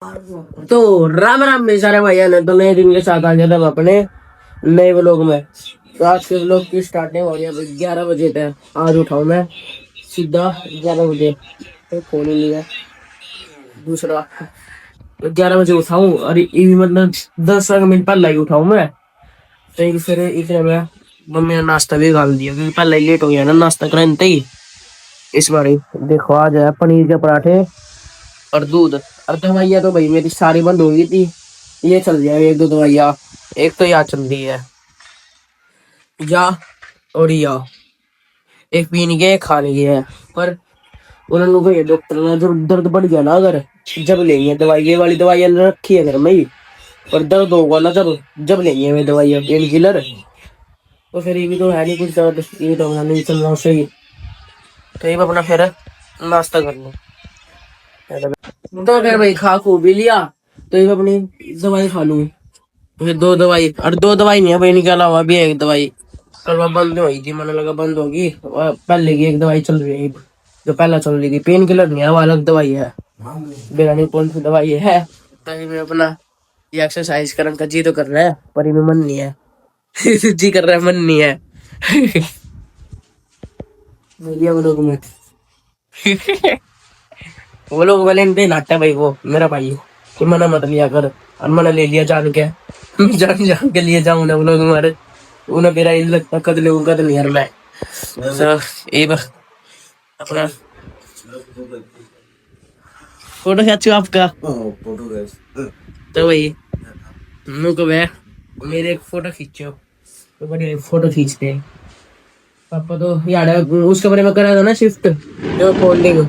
तो राम राम मेरे सारे भैया ने तो नए दिन के साथ आ गया था अपने नए व्लॉग में। तो आज के व्लॉग की स्टार्टिंग हो रही है 11 बजे तक। आज उठाऊ मैं सीधा 11 बजे। तो फोन ही लिया दूसरा। 11 बजे उठाऊं और ये भी मतलब 10 मिनट पहले ही उठाऊं मैं। तो फिर इतने में मम्मी ने नाश्ता भी खा दिया क्योंकि पहले ही लेट हो गया ना नाश्ता करते ही। इस बार देखो आज है पनीर के पराठे और दूध। और दवाइयाँ तो भाई मेरी सारी बंद हो गई थी। ये चल रही है एक दो दवाइयाँ। एक तो यहाँ चल रही है या और या एक पीने की एक खाने की है। पर उन्होंने कहा डॉक्टर ने जो दर्द बढ़ गया ना अगर जब लेंगे दवाई ये वाली दवाई रखी है घर में ही। पर दर्द होगा ना जब जब लेंगे वे दवाइयाँ पेन किलर। तो फिर ये भी तो है नहीं कुछ दर्द ये तो नहीं चल रहा सही। तो ये अपना फिर नाश्ता कर लो। तो फिर भाई खा खू भी लिया। तो ये अपनी दवाई खा लूँ। फिर दो दवाई और दो दवाई नहीं है भाई इनके अलावा भी एक दवाई कल वह बंद हुई थी। मैंने लगा बंद होगी पहले की एक दवाई चल रही है जो पहला चल रही थी पेन किलर नहीं है वो अलग दवाई है। बेरानी कौन सी दवाई है तभी मैं अपना ये एक्सरसाइज करने का जी तो कर रहा है पर इनमें मन नहीं है। जी कर रहा है मन नहीं है। वो लोग में वो लोग वैलेंटाइन आता है भाई वो मेरा भाई कि मना मत लिया कर और मना ले लिया जान के। जान जान के लिए जाऊं ना वो लोग हमारे उन्हें मेरा इज्जत का कदले कदल यार मैं। तो ये अपना फोटो खींचो आपका। तो भाई मुझको वे मेरे एक फोटो खींचो तो बढ़िया फोटो खींचते हैं। पापा तो यार उसके बारे में करा था ना शिफ्ट जो फोल्डिंग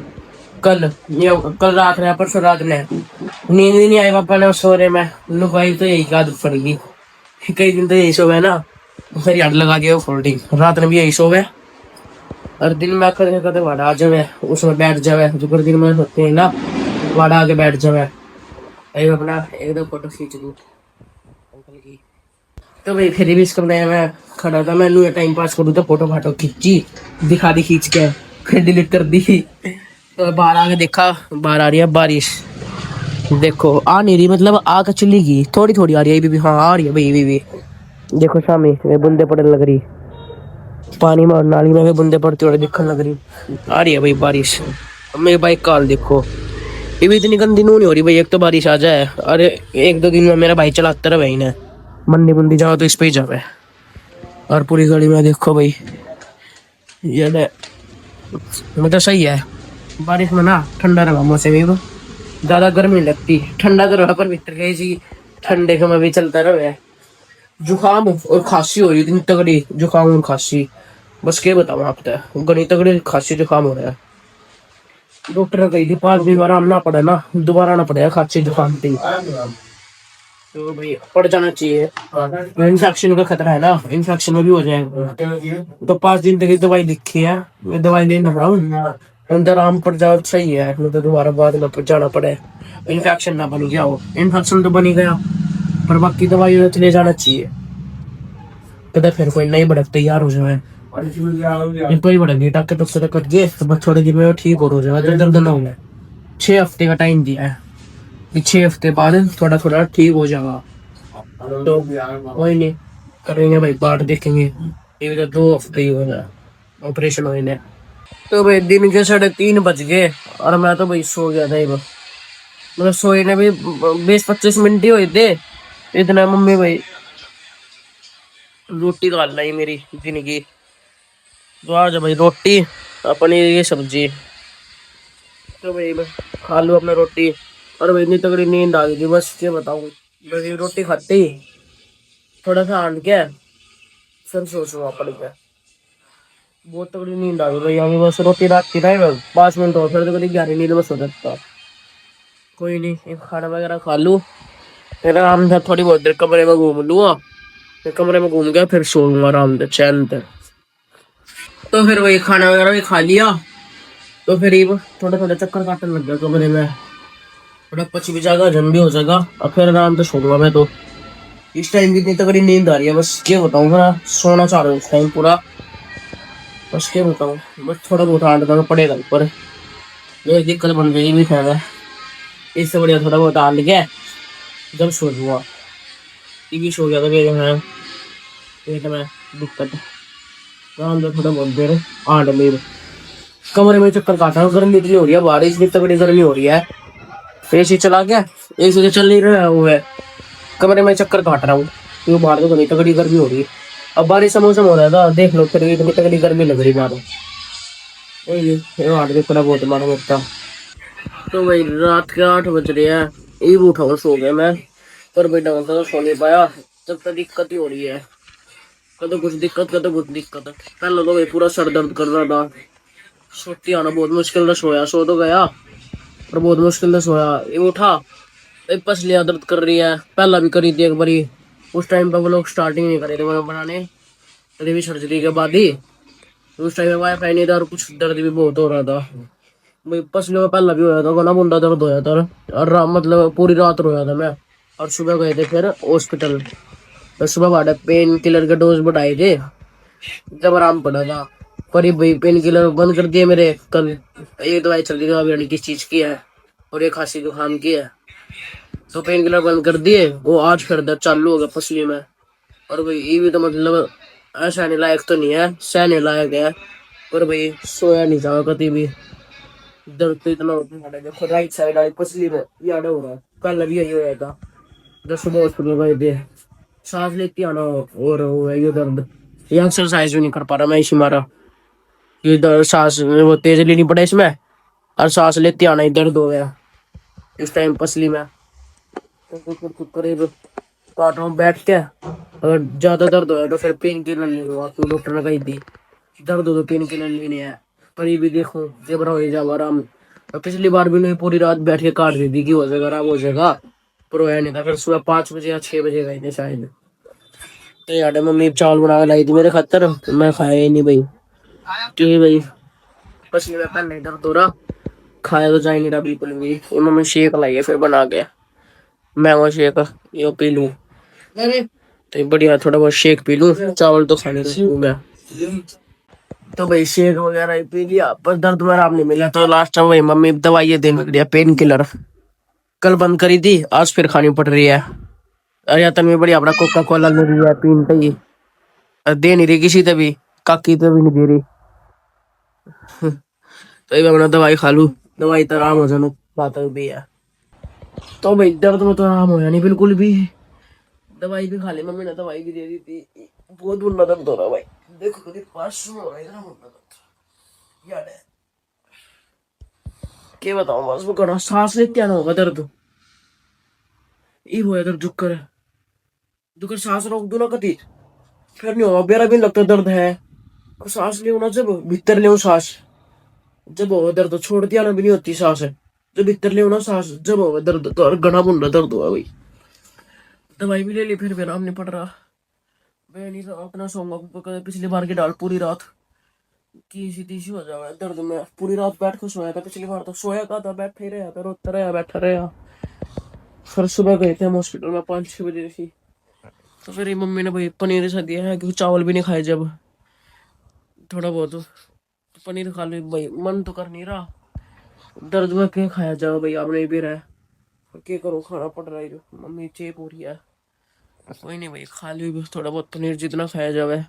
कल ये कल रात में परसों रात में नींद ही नहीं आई पापा ने सो रहे में लुकाई तो यही आदत पड़ गई। कई दिन तो यही सो है ना फिर याद लगा दिया फोल्डिंग रात में भी यही सो है और दिन में आकर कहते वाड़ा आ जावे उसमें बैठ जावे जो कर दिन में सोते हैं ना वाड़ा आके बैठ जावे। अपना एक दो फोटो खींच दूँ अंकल की। तो भाई फिर भी इसका बनाया मैं खड़ा था मैं टाइम पास करूँ तो फोटो फाटो खींची दिखा दी खींच के फिर डिलीट कर दी। तो बाहर आके देखा बाहर आ रही है बारिश। देखो आ नहीं रही मतलब आके चली गई थोड़ी थोड़ी आ रही है भी हाँ आ रही है भाई भी। देखो सामने वे बूंदे पड़ने लग रही पानी में नाली में भी बूंदे पड़ती हुई दिखने लग रही आ रही है भाई बारिश। मेरी बाइक काल देखो ये भी इतनी गंदी नहीं हो रही भाई एक तो बारिश आ जाए अरे एक दो दिन में मेरा भाई चलाता रहे भाई ने मंडी बुंदी जाओ तो इस पे ही जावे। और पूरी गाड़ी में देखो भाई ये मतलब सही है बारिश में ना ठंडा रहा मौसम भी ज्यादा गर्मी नहीं लगती ठंडा तो रहा पर भीतर गई जी ठंडे का में भी चलता रहे। जुकाम और खांसी हो रही इतनी तगड़ी जुकाम और खांसी बस क्या बताऊँ आप तक गणी तगड़ी खांसी जुकाम हो रहा है। डॉक्टर ने कही थी 5 दिन आराम ना पड़े ना दोबारा ना पड़ेगा खांसी जुकाम पे तो भाई पड़ जाना चाहिए। इन्फेक्शन का खतरा है ना इन्फेक्शन में भी हो जाएगा तो 5 दिन तक की दवाई लिखी है मैं दवाई लेना रहा हूँ अंदर आराम पड़ जाओ सही है नहीं तो दोबारा बाद में जाना पड़े इन्फेक्शन ना बन गया हो। इन्फेक्शन तो बन ही गया पर बाकी दवाई तो ले जाना चाहिए कदा फिर कोई नई बढ़त तैयार हो जाए कोई बढ़ेगी टक्के टुक्के तक कट गए तो बस थोड़े दिन में ठीक हो जाएगा दर्द ना होगा। 6 हफ्ते का टाइम दिया है कि 6 हफ्ते बाद थोड़ा थोड़ा ठीक हो जाएगा। तो कोई नहीं करेंगे भाई बाट देखेंगे ये तो 2 हफ्ते ही होगा ऑपरेशन होने। तो भाई दिन के 3:30 बज गए और मैं तो भाई सो गया था मतलब सोए ने भी 20-25 मिनट ही हुए थे इतना मम्मी भाई रोटी डाल लाई मेरी दिन की। तो आज भाई रोटी अपनी ये सब्जी तो भाई मैं खा लूँ अपना रोटी और भाई इतनी तगड़ी नींद आ गई थी बस क्या बताऊँ बस ये रोटी खाते ही थोड़ा सा आन के फिर सोचूंगा पड़ गया बहुत तगड़ी नींद आ गई भाई अभी बस रोटी रात की ना 5 मिनट और फिर तो कभी गहरी नींद में सो सकता। कोई नहीं खाना वगैरह खा लूँ फिर आराम से थोड़ी बहुत देर कमरे में घूम लूँगा फिर कमरे में घूम गया फिर सोऊंगा आराम से चैन से। तो फिर वही खाना वगैरह भी खा लिया तो फिर ये थोड़ा थोड़ा चक्कर काटने लग गया कमरे में थोड़ा पच भी जाएगा जम भी हो जाएगा और फिर आराम से सोऊंगा मैं। तो इस टाइम की इतनी तगड़ी नींद आ रही है बस क्या बताऊँ मैं सोना चाह रहा हूँ इस टाइम पूरा बस क्या बताऊँ बस थोड़ा बहुत आठ तक पड़ेगा ऊपर ये दिक्कत बन गई भी फायदा इससे बढ़िया थोड़ा बहुत डाल के जब सो जुआ टीवी सो गया था पेट में दिक्कत राम तो थोड़ा बहुत देर 8 बजे कमरे में चक्कर काटा हूँ। गर्मी इतनी हो रही है, बारिश भी इतनी बड़ी गर्मी हो रही है। एसी चला गया, एसी तो चल नहीं रहा है, वो है कमरे में चक्कर काट रहा हूँ क्योंकि बाहर तो बड़ी तगड़ी गर्मी हो रही है। अब बारिश का मौसम हो रहा था, देख लो फिर इतनी तगड़ी गर्मी लग रही बाहर। ये हार्ड भी थोड़ा बहुत मारा मुकता। तो भाई रात के 8 बज रहे हैं, ये उठा और सो गया मैं, पर भाई ढंग से तो सो नहीं पाया। जब तक दिक्कत ही हो रही है, कदो कुछ दिक्कत कदो कुछ दिक्कत। पहले तो भाई पूरा सर दर्द कर रहा था, सोती आना बहुत मुश्किल से सोया, सो तो गया पर बहुत मुश्किल से सोया। ये उठा पसलियाँ दर्द कर रही है, पहला भी करी थी एक बारी, उस टाइम पर वो लोग स्टार्टिंग नहीं करे थे मतलब बनाने, रिवी सर्जरी के बाद ही। उस टाइम में वाईफाई नहीं था और कुछ दर्द भी बहुत हो रहा था भाई। पसलियों में पहला भी होया था, गला मुंडा दर्द होया था और मतलब पूरी रात रोया था मैं। और सुबह गए थे फिर हॉस्पिटल, तो सुबह बाटे पेन किलर के डोज बढ़ाए थे, जब आराम पड़ा था। पर ये भाई पेन किलर बंद कर दिए मेरे कल। ये दवाई चल रही है अभी किस चीज की है और ये खांसी जुकाम की है, तो पेन किलर बंद कर दिए। वो आज फिर दर्द चालू हो गया पसली में। और भाई ये भी तो मतलब सहने लायक तो नहीं है, सहने लायक है पर भाई सोया नहीं जाओ कभी भी। दर्द तो इतना होता है, देखो राइट साइड आई पसली में याद हो रहा है, कल भी यही होया था जब सुबह हॉस्पिटल गए थे। सांस लेती आना और वो है ये दर्द, ये एक्सरसाइज भी नहीं कर पा रहा मैं इसी मारा। ये दर्द सांस वो तेज लेनी पड़े इसमें, और सांस लेती आना ही दर्द हो गया इस टाइम पसली में। तो करीब काट रहा हूँ बैठ के, अगर ज्यादा दर्द हो तो फिर पेन किलर ले लूंगा क्योंकि डॉक्टर ने कही थी दर्द हो तो पेन किलर लेने हैं। पर ये भी देखो जेबरा हो जाओ आराम। और पिछली बार भी नहीं पूरी रात बैठ के काट दी थी कि हो जाएगा आराम हो जाएगा, पर वो नहीं था। फिर सुबह 5 बजे या 6 बजे गए थे शायद। तो यार मम्मी चावल बना के लाई थी मेरे खातर, मैं खाया ही नहीं भाई क्योंकि भाई पसली में पहले ही दर्द हो रहा, खाया तो जा ही नहीं रहा बिल्कुल भी। मम्मी शेक लाई है फिर बना के, मैंगो शेक ये पी लूं तो बढ़िया, थोड़ा बहुत शेक पी लूं, चावल तो खाने नहीं मैं। तो भाई शेक वगैरह ही पी लिया पर दर्द में आराम नहीं मिला, तो लास्ट टाइम वही मम्मी दवाई देने लग गया पेन किलर। कल बंद करी थी, आज फिर खानी पड़ रही है। अरे यार तनवी बढ़िया अपना कोका कोला ले रही है पीन पे ही, दे नहीं रही किसी से भी, काकी तो भी नहीं दे रही। तो ये अपना दवाई खा लूं, दवाई तो आराम हो जाना बात भी है। तो भाई दर्द में तो आराम होया नहीं बिल्कुल भी, दवाई भी खा ली मम्मी ने, दवाई भी दे दी थी। बहुत बुरा दर्द हो रहा भाई, देखो कभी पास में हो रहा है इतना बुरा दर्द याद है, क्या बताऊं बस वो करो सांस लेते आना होगा दर्द। ये वो है दर्द जुक्कर है, जुक्कर सांस रोक दो ना कति फिर नहीं होगा, मेरा भी लगता दर्द है। और सांस ले ना जब भीतर ले सांस, जब होगा दर्द छोड़ दिया ना भी नहीं होती सांस, जब भीतर ले ना सांस जब होगा दर्द तो घना बुंडा दर्द हुआ भाई। दवाई भी ले ली फिर भी आराम नहीं पड़ रहा। मैं नहीं रहा अपना सोऊंगा, पिछली बार की डाल पूरी रात की तीसी हो जाए दर्द में, पूरी रात बैठ कर सोया था पिछली बार, तो सोया का था बैठा ही रहा था, रोता रहा बैठा रहा। फिर सुबह गए थे हम हॉस्पिटल में 5-6 बजे थी, तो फिर मम्मी ने भाई पनीर सा दिया है क्योंकि चावल भी नहीं खाए जब, थोड़ा बहुत तो पनीर खा लो भाई, मन तो कर नहीं रहा, दर्द में क्या खाया जाओ भाई, अब नहीं भी रहा है क्या करो, खाना पड़ रहा है, मम्मी चेप हो रही है। कोई नहीं भाई खा ली थोड़ा बहुत पनीर जितना खाया जावे।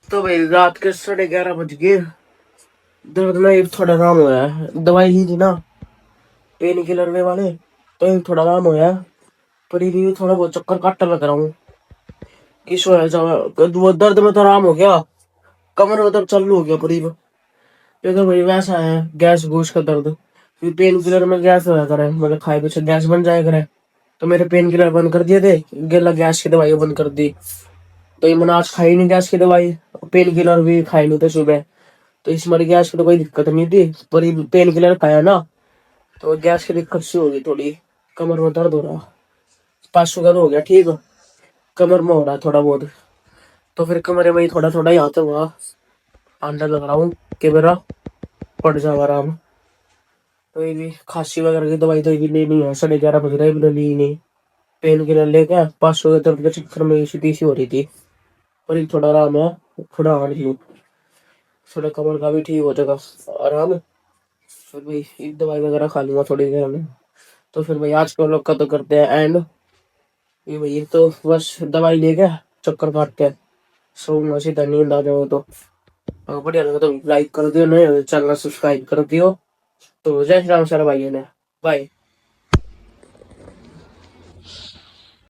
तो भाई रात के 11:30 बज गए, दर्द में एक थोड़ा आराम हुआ है, दवाई ली थी ना पेन किलर वे वाले, तो एक थोड़ा आराम हुआ है। पर ये भी थोड़ा बहुत चक्कर काटने लग रहा हूँ, इस वजह से वो दर्द में तो आराम हो गया, कमर में दर्द चालू हो गया करीब। ये तो भाई वैसा है गैस गोश का दर्द, फिर पेन किलर में गैस होया करे, मतलब खाए पीछे गैस बन जाया करे, तो मेरे पेन किलर बंद कर दिए थे, गेला गैस की दवाई बंद कर दी। तो ये मैंने आज खाई नहीं गैस की दवाई, पेन किलर भी खाई नहीं थे सुबह, तो इस मेरी गैस की तो कोई दिक्कत नहीं थी, पर ये पेन किलर खाया ना तो गैस की दिक्कत सी होगी थोड़ी, कमर में दर्द हो रहा, 5 शुगर हो गया ठीक, कमर में हो रहा है थोड़ा बहुत, तो फिर कमरे में ही थोड़ा थोड़ा यहाँ तो हुआ अंडा लग रहा हूँ कि मेरा पड़ जाओ आराम। तो ये भी खांसी वगैरह की दवाई तो ये भी लेनी है, 11:30 बज रहा है भी ली नहीं, पेन किलर लेके 500 के दर्द के चक्कर में इसी तीसी हो रही थी, पर ये थोड़ा आराम है, थोड़ा आराम लूँ, थोड़ा कमर का भी ठीक हो जाएगा आराम। फिर भाई एक दवाई वगैरह खा लूंगा थोड़ी देर में, तो फिर भाई आज को लोग का तो करते हैं एंड। ये भाई तो बस दवाई लेके चक्कर काट के सोऊंगा, सीधा नींद आ जाओ। तो अगर बढ़िया लगा तो लाइक कर दियो, नहीं चैनल सब्सक्राइब कर दियो। तो जय श्री राम सर भाई ने, बाय।